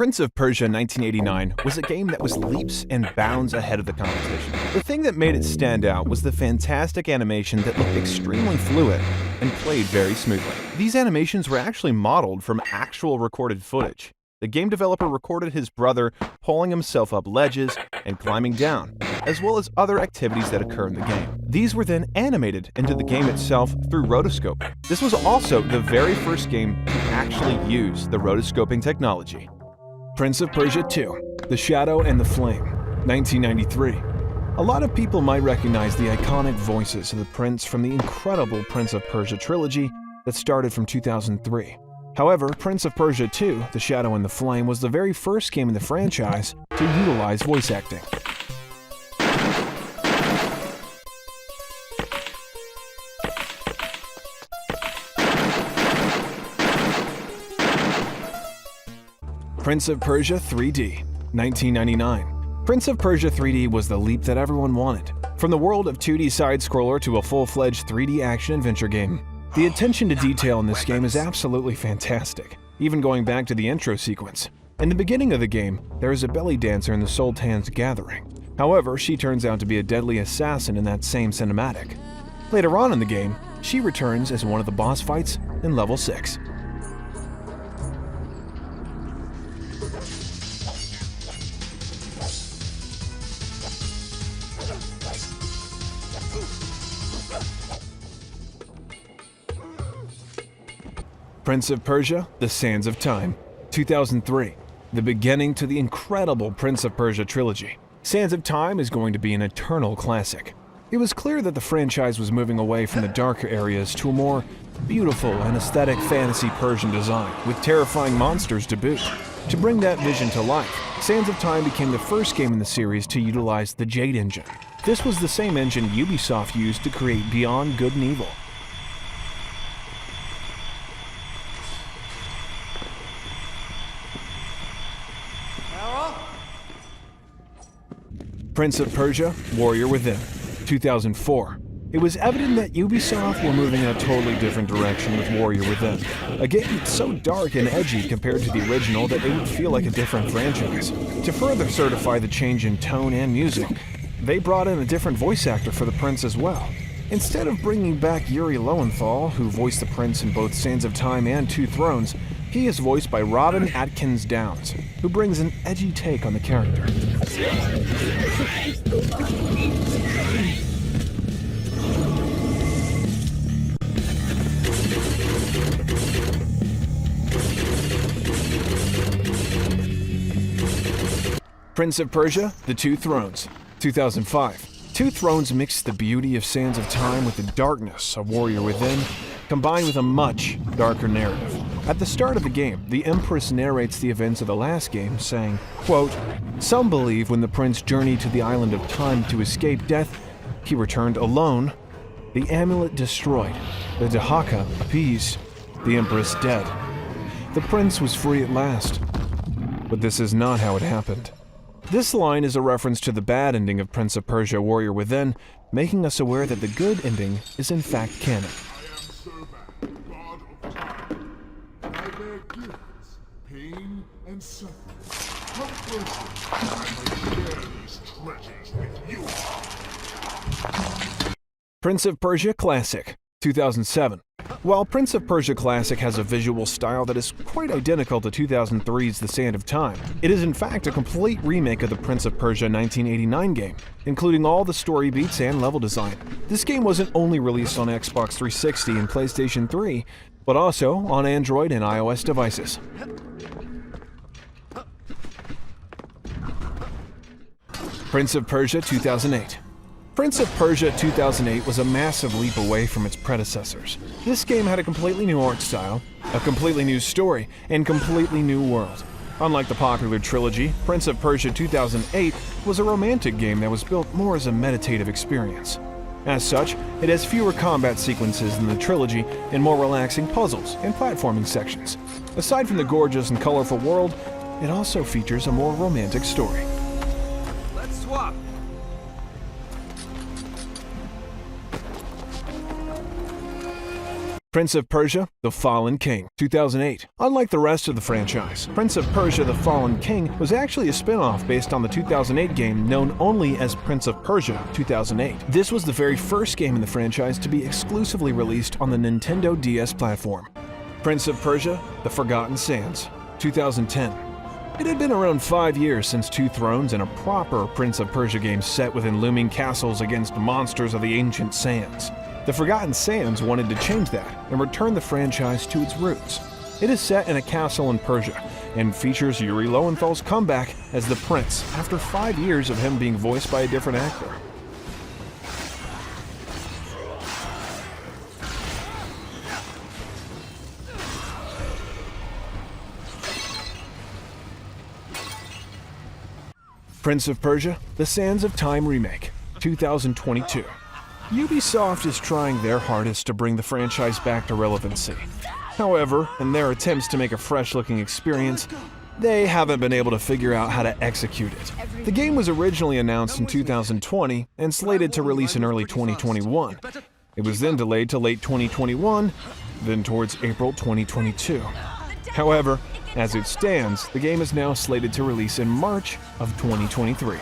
Prince of Persia 1989 was a game that was leaps and bounds ahead of the competition. The thing that made it stand out was the fantastic animation that looked extremely fluid and played very smoothly. These animations were actually modeled from actual recorded footage. The game developer recorded his brother pulling himself up ledges and climbing down, as well as other activities that occur in the game. These were then animated into the game itself through rotoscoping. This was also the very first game to actually use the rotoscoping technology. Prince of Persia 2: The Shadow and the Flame, 1993. A lot of people might recognize the iconic voices of the prince from the incredible Prince of Persia trilogy that started from 2003. However, Prince of Persia 2: The Shadow and the Flame was the very first game in the franchise to utilize voice acting. Prince of Persia 3D, 1999. Prince of Persia 3D was the leap that everyone wanted. From the world of 2D side-scroller to a full-fledged 3D action-adventure game, the attention to detail in this game is absolutely fantastic, even going back to the intro sequence. In the beginning of the game, there is a belly dancer in the Sultan's gathering. However, she turns out to be a deadly assassin in that same cinematic. Later on in the game, she returns as one of the boss fights in level 6. Prince of Persia: The Sands of Time, 2003. The beginning to the incredible Prince of Persia trilogy. Sands of Time is going to be an eternal classic. It was clear that the franchise was moving away from the darker areas to a more beautiful and aesthetic fantasy Persian design, with terrifying monsters to boot. To bring that vision to life, Sands of Time became the first game in the series to utilize the Jade engine. This was the same engine Ubisoft used to create Beyond Good and Evil. Prince of Persia: Warrior Within, 2004. It was evident that Ubisoft were moving in a totally different direction with Warrior Within, a game so dark and edgy compared to the original that it would feel like a different franchise. To further certify the change in tone and music, they brought in a different voice actor for the prince as well. Instead of bringing back Yuri Lowenthal, who voiced the prince in both Sands of Time and Two Thrones, he is voiced by Robin Atkins Downes, who brings an edgy take on the character. Prince of Persia: The Two Thrones, 2005. Two Thrones mixed the beauty of Sands of Time with the darkness of Warrior Within, combined with a much darker narrative. At the start of the game, the Empress narrates the events of the last game, saying, quote, "Some believe when the prince journeyed to the island of time to escape death, he returned alone, the amulet destroyed, the Dahaka appeased, the Empress dead. The prince was free at last. But this is not how it happened." This line is a reference to the bad ending of Prince of Persia: Warrior Within, making us aware that the good ending is in fact canon. Pain and suffering. Come I share these treasures with you. Prince of Persia Classic, 2007. While Prince of Persia Classic has a visual style that is quite identical to 2003's The Sand of Time, it is in fact a complete remake of the Prince of Persia 1989 game, including all the story beats and level design. This game wasn't only released on Xbox 360 and PlayStation 3, but also on Android and iOS devices. Prince of Persia 2008. Prince of Persia 2008 was a massive leap away from its predecessors. This game had a completely new art style, a completely new story, and completely new world. Unlike the popular trilogy, Prince of Persia 2008 was a romantic game that was built more as a meditative experience. As such, it has fewer combat sequences than the trilogy and more relaxing puzzles and platforming sections. Aside from the gorgeous and colorful world, it also features a more romantic story. Let's swap. Prince of Persia, The Fallen King, 2008. Unlike the rest of the franchise, Prince of Persia, The Fallen King was actually a spin-off based on the 2008 game known only as Prince of Persia, 2008. This was the very first game in the franchise to be exclusively released on the Nintendo DS platform. Prince of Persia, The Forgotten Sands, 2010. It had been around 5 years since Two Thrones and a proper Prince of Persia game set within looming castles against monsters of the ancient sands. The Forgotten Sands wanted to change that and return the franchise to its roots. It is set in a castle in Persia and features Yuri Lowenthal's comeback as the prince after 5 years of him being voiced by a different actor. Prince of Persia, The Sands of Time Remake, 2022. Ubisoft is trying their hardest to bring the franchise back to relevancy. However, in their attempts to make a fresh-looking experience, they haven't been able to figure out how to execute it. The game was originally announced in 2020 and slated to release in early 2021. It was then delayed to late 2021, then towards April 2022. However, as it stands, the game is now slated to release in March of 2023.